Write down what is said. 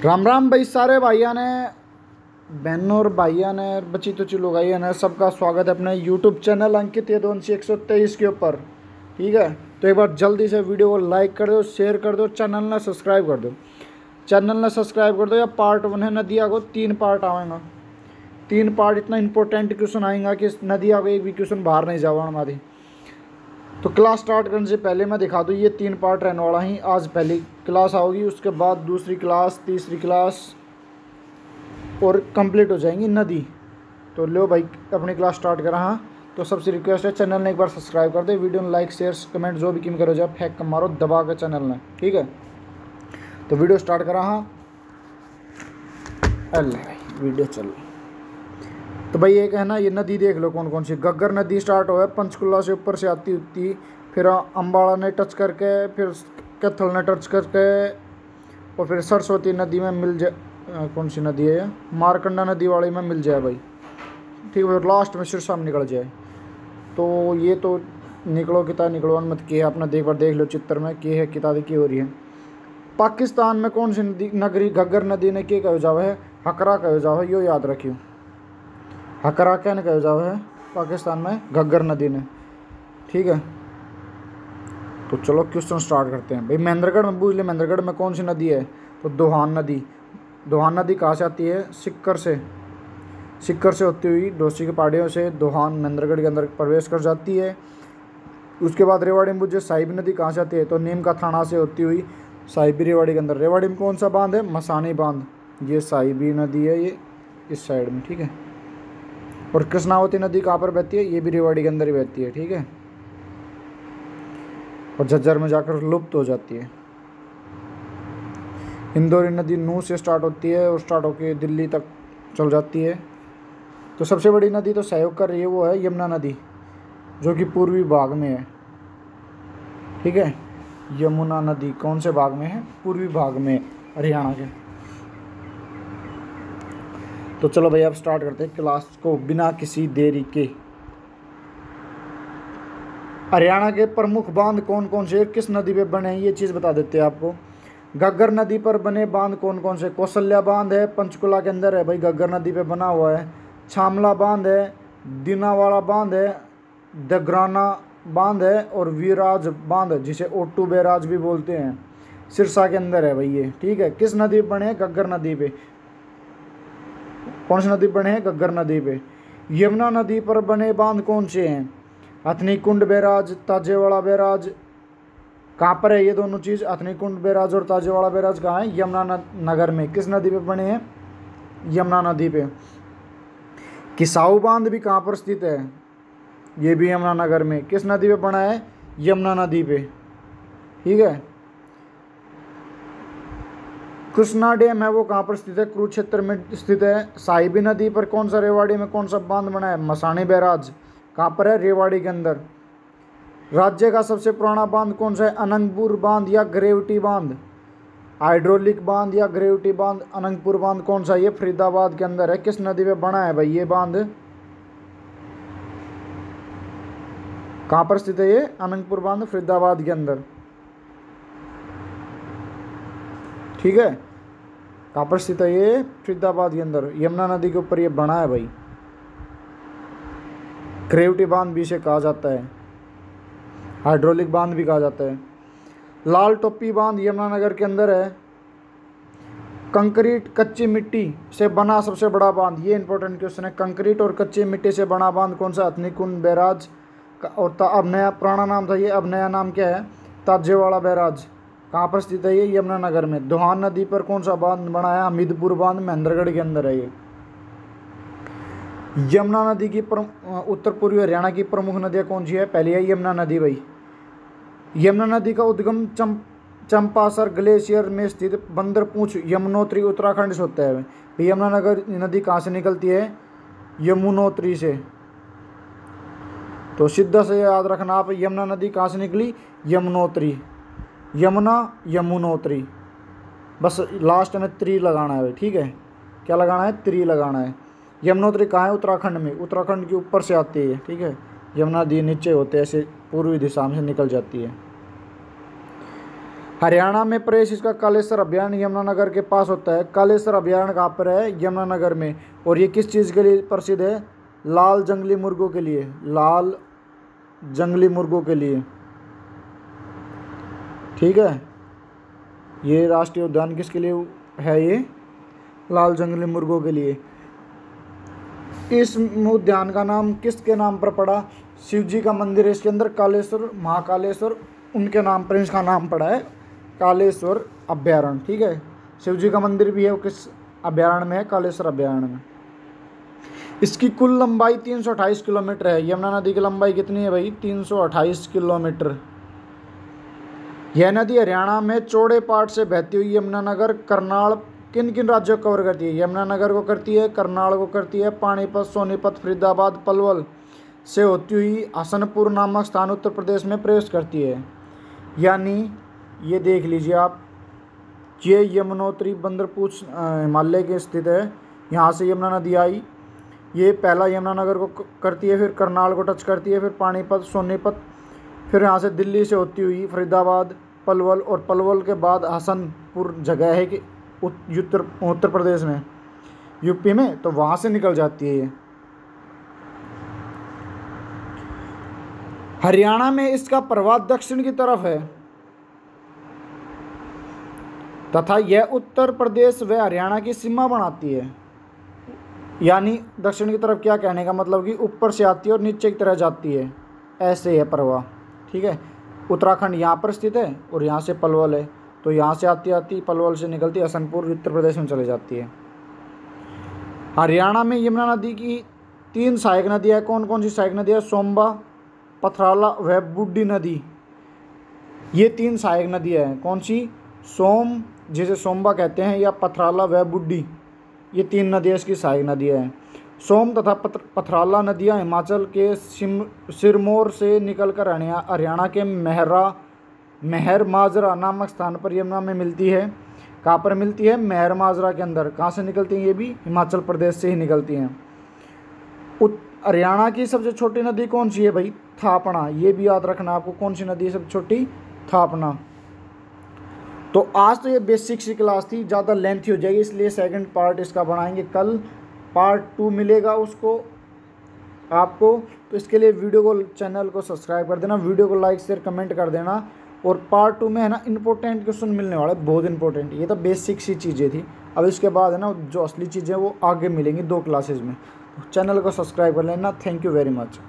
राम राम भाई, सारे भाइयों ने, बहनों और भाइयों ने, बच्ची तो लोग आइए ने, सबका स्वागत है अपने यूट्यूब चैनल अंकित यदुवंशी 123 के ऊपर। ठीक है, तो एक बार जल्दी से वीडियो को लाइक कर दो, शेयर कर दो, चैनल ने सब्सक्राइब कर दो। चैनल ने सब्सक्राइब कर दो। या पार्ट 1 है नदिया को 3 पार्ट आएगा, 3 पार्ट इतना इंपॉर्टेंट क्वेश्चन आएगा कि नदिया को एक भी क्वेश्चन बाहर नहीं जावा हमारी। तो क्लास स्टार्ट करने से पहले मैं दिखा दूँ, ये 3 पार्ट रहने वाला ही। आज पहली क्लास आओगी, उसके बाद दूसरी क्लास, तीसरी क्लास और कंप्लीट हो जाएंगी नदी। तो लो भाई अपनी क्लास स्टार्ट करा। हाँ, तो सबसे रिक्वेस्ट है चैनल ने एक बार सब्सक्राइब कर दे, वीडियो में लाइक शेयर कमेंट जो भी किम करो जाए फेंक कर मारो दबा के चैनल ने। ठीक है, तो वीडियो स्टार्ट करा। हाँ अल्लाह भाई वीडियो चल। तो भाई एक है ना, ये नदी देख लो कौन कौन सी। घग्गर नदी स्टार्ट हो है पंचकुला से ऊपर से आती होती, फिर अम्बाड़ा ने टच करके, फिर कैथल ने टच करके, और फिर सरस्वती नदी में मिल जाए। कौन सी नदी है, मारकंडा नदी वाली में मिल जाए भाई। ठीक है, लास्ट में सिरसा में निकल जाए। तो ये तो निकलो किता निकलो मत के अपना देख बार देख लो चित्र में के है किता की हो रही है। पाकिस्तान में कौन सी नदी नगरी घग्गर नदी ने के कहो जावे है, हकरा कहो जावे, यो याद रखियो। हकरा क्या कहो जावे है पाकिस्तान में घग्गर नदी ने। ठीक है, तो चलो क्वेश्चन स्टार्ट करते हैं भाई। महेंद्रगढ़ में पूछ ले, महेंद्रगढ़ में कौन सी नदी है, तो दोहान नदी। दोहान नदी कहाँ से आती है, सिक्कर से। सिक्कर से होती हुई डोसी की पहाड़ियों से दोहान महेंद्रगढ़ के अंदर प्रवेश कर जाती है। उसके बाद रेवाड़ी में पूछे साहिबी नदी कहाँ से आती है, तो नीम का थाना से होती हुई साहिबी रेवाड़ी के अंदर। रेवाड़ी में कौन सा बांध है, मसानी बांध। ये साहिबी नदी है, ये इस साइड में। ठीक है, और कृष्णावती नदी कहाँ पर बहती है, ये भी रेवाड़ी के अंदर ही बहती है। ठीक है, और झज्जर में जाकर लुप्त हो जाती है। इंदौरी नदी नू से स्टार्ट होती है और स्टार्ट होकर दिल्ली तक चल जाती है। तो सबसे बड़ी नदी तो सहयोग कर रही है, वो है यमुना नदी, जो कि पूर्वी भाग में है। ठीक है, यमुना नदी कौन से भाग में है, पूर्वी भाग में, हरियाणा के। तो चलो भाई अब स्टार्ट करते हैं क्लास को बिना किसी देरी के। हरियाणा के प्रमुख बांध कौन कौन से, किस नदी पे बने हैं, ये चीज़ बता देते हैं आपको। घग्गर नदी पर बने बांध कौन कौन से, कौशल्या बांध है, पंचकुला के अंदर है भाई, घग्गर नदी पे बना हुआ है। छामला बांध है, दीनावाड़ा बांध है, दगराना बांध है, और वीराज बांध जिसे ओट्टू बैराज भी बोलते हैं, सिरसा के अंदर है भाई ये। ठीक है, किस नदी पे बने हैं, घग्गर नदी पे। कौन सी नदी बने हैं, घग्गर नदी पे। यमुना नदी पर बने बांध कौन से हैं, हथनी कुंड बैराज, ताजेवाड़ा बैराज। कहाँ पर है ये दोनों चीज़, हथनी कुंड बैराज और ताजेवाड़ा बैराज कहाँ है, यमुना नगर में। किस नदी पे बने हैं, यमुना नदी पे। किसाऊ बांध भी कहाँ पर स्थित है, ये भी यमुना नगर में। किस नदी पे बना है, यमुना नदी पे। ठीक है, कृष्णा डैम है वो कहाँ पर स्थित है, कुरुक्षेत्र में स्थित है। साहिबी नदी पर कौन सा, रेवाड़ी में कौन सा बांध बना है, मसानी बैराज। कहाँ पर है, रेवाड़ी के अंदर। राज्य का सबसे पुराना बांध कौन सा है, अनंगपुर बांध या ग्रेविटी बांध। हाइड्रोलिक बांध या ग्रेविटी बांध। अनंगपुर बांध कौन सा, ये फरीदाबाद के अंदर है। किस नदी पे बना है भाई ये बांध, कहाँ पर स्थित है ये अनंगपुर बांध, फरीदाबाद के अंदर। ठीक है, कहाँ पर स्थित है ये, फरीदाबाद के अंदर, यमुना नदी के ऊपर ये बना है भाई। ग्रेविटी बांध भी इसे कहा जाता है, हाइड्रोलिक बांध भी कहा जाता है। लाल टोपी बांध यमुनानगर के अंदर है। कंक्रीट कच्ची मिट्टी से बना सबसे बड़ा बांध, ये इंपॉर्टेंट क्वेश्चन है। कंक्रीट और कच्ची मिट्टी से बना बांध कौन सा, हथनी कुंड बैराज। और अब नया पुराना नाम था ये, अब नया नाम क्या है, ताजेवाड़ा बैराज। कहाँ पर स्थित है ये, यमुनानगर में। दोहान नदी पर कौन सा बांध बना है, हमीदपुर बांध, महेंद्रगढ़ के अंदर है ये। यमुना नदी की उत्तर पूर्वी हरियाणा की प्रमुख नदियाँ कौन सी है, पहली है यमुना नदी भाई। यमुना नदी का उद्गम चंपासर ग्लेशियर में स्थित बंदरपूंछ यमुनोत्री उत्तराखंड से होता है। यमुनानगर नदी कहाँ से निकलती है, यमुनोत्री से। तो सीधा से याद रखना आप, यमुना नदी कहाँ से निकली, यमुनोत्री। यमुना यमुनोत्री, बस लास्ट में त्री लगाना है भाई। ठीक है, क्या लगाना है, त्री लगाना है। यमुनोत्री कहाँ है, उत्तराखंड में। उत्तराखंड के ऊपर से आती है। ठीक है, यमुना नदी नीचे होते ऐसे पूर्वी दिशा में से निकल जाती है। हरियाणा में प्रवेश इसका कालेश्वर अभयारण्य यमुनानगर के पास होता है। कालेश्वर अभयारण्य कहाँ पर है? यमुनानगर में। और ये किस चीज़ के लिए प्रसिद्ध है? लाल जंगली मुर्गों के लिए। लाल जंगली मुर्गों के लिए, ठीक है। ये राष्ट्रीय उद्यान किसके लिए है? ये लाल जंगली मुर्गों के लिए। इस उद्यान का नाम किसके नाम पर पड़ा? शिव जी का मंदिर है इसके अंदर, कालेश्वर, महाकालेश्वर, उनके नाम पर इसका नाम पड़ा है कालेश्वर अभयारण्य, ठीक है। शिव जी का मंदिर भी है, वो किस अभयारण्य में है? कालेश्वर अभयारण्य में। इसकी कुल लंबाई 328 किलोमीटर है। यमुना नदी की लंबाई कितनी है भाई? 328 किलोमीटर। यह नदी हरियाणा में चौड़े पाट से बहती हुई यमुनानगर, करनाल, किन किन राज्यों को कवर करती है? यमुनानगर को करती है, करनाल को करती है, पानीपत, सोनीपत, फरीदाबाद, पलवल से होती हुई हसनपुर नामक स्थान उत्तर प्रदेश में प्रवेश करती है। यानी ये देख लीजिए आप, ये यमुनोत्री बंदरपूछ हिमालय के स्थित है। यहाँ से यमुना नदी आई, ये पहला यमुनानगर को करती है, फिर करनाल को टच करती है, फिर पानीपत, सोनीपत, फिर यहाँ से दिल्ली से होती हुई फरीदाबाद, पलवल, और पलवल के बाद हसनपुर जगह है कि उत्तर प्रदेश में, यूपी में, तो वहाँ से निकल जाती है ये। हरियाणा में इसका प्रवाह दक्षिण की तरफ है तथा यह उत्तर प्रदेश व हरियाणा की सीमा बनाती है। यानी दक्षिण की तरफ क्या कहने का मतलब कि ऊपर से आती है और नीचे की तरफ जाती है, ऐसे है प्रवाह, ठीक है। उत्तराखंड यहाँ पर स्थित है और यहाँ से पलवल है, तो यहाँ से आती आती पलवल से निकलती हसनपुर उत्तर प्रदेश में चली जाती है। हरियाणा में यमुना नदी की 3 सहायक नदियाँ हैं। कौन कौन सी सहायक नदियाँ? सोम्बा, पथराला व बूढ़ी नदी। ये 3 सहायक नदियाँ हैं। कौन सी? सोम, जिसे सोम्बा कहते हैं, या पथराला व बूढ़ी, ये 3 नदियाँ इसकी सहायक नदियाँ हैं। सोम तथा पथराला नदियाँ हिमाचल के सिरमौर से निकलकर हरियाणा के महर माजरा नामक स्थान पर यमुना में मिलती है। कहाँ पर मिलती है? महर माजरा के अंदर। कहाँ से निकलती हैं? ये भी हिमाचल प्रदेश से ही निकलती हैं। हरियाणा की सबसे छोटी नदी कौन सी है भाई? थापना। ये भी याद रखना आपको, कौन सी नदी है सबसे छोटी? थापना। तो आज तो ये बेसिक सी क्लास थी, ज़्यादा लेंथी हो जाएगी, इसलिए सेकंड पार्ट इसका बनाएंगे कल। पार्ट 2 मिलेगा उसको आपको, तो इसके लिए वीडियो को, चैनल को सब्सक्राइब कर देना, वीडियो को लाइक शेयर कमेंट कर देना। और पार्ट 2 में है ना इंपॉर्टेंट क्वेश्चन मिलने वाला है, बहुत इंपॉर्टेंट। ये तो बेसिक सी चीज़ें थी, अब इसके बाद है ना जो असली चीज़ें वो आगे मिलेंगी 2 क्लासेज में। चैनल को सब्सक्राइब कर लेना। Thank you very much.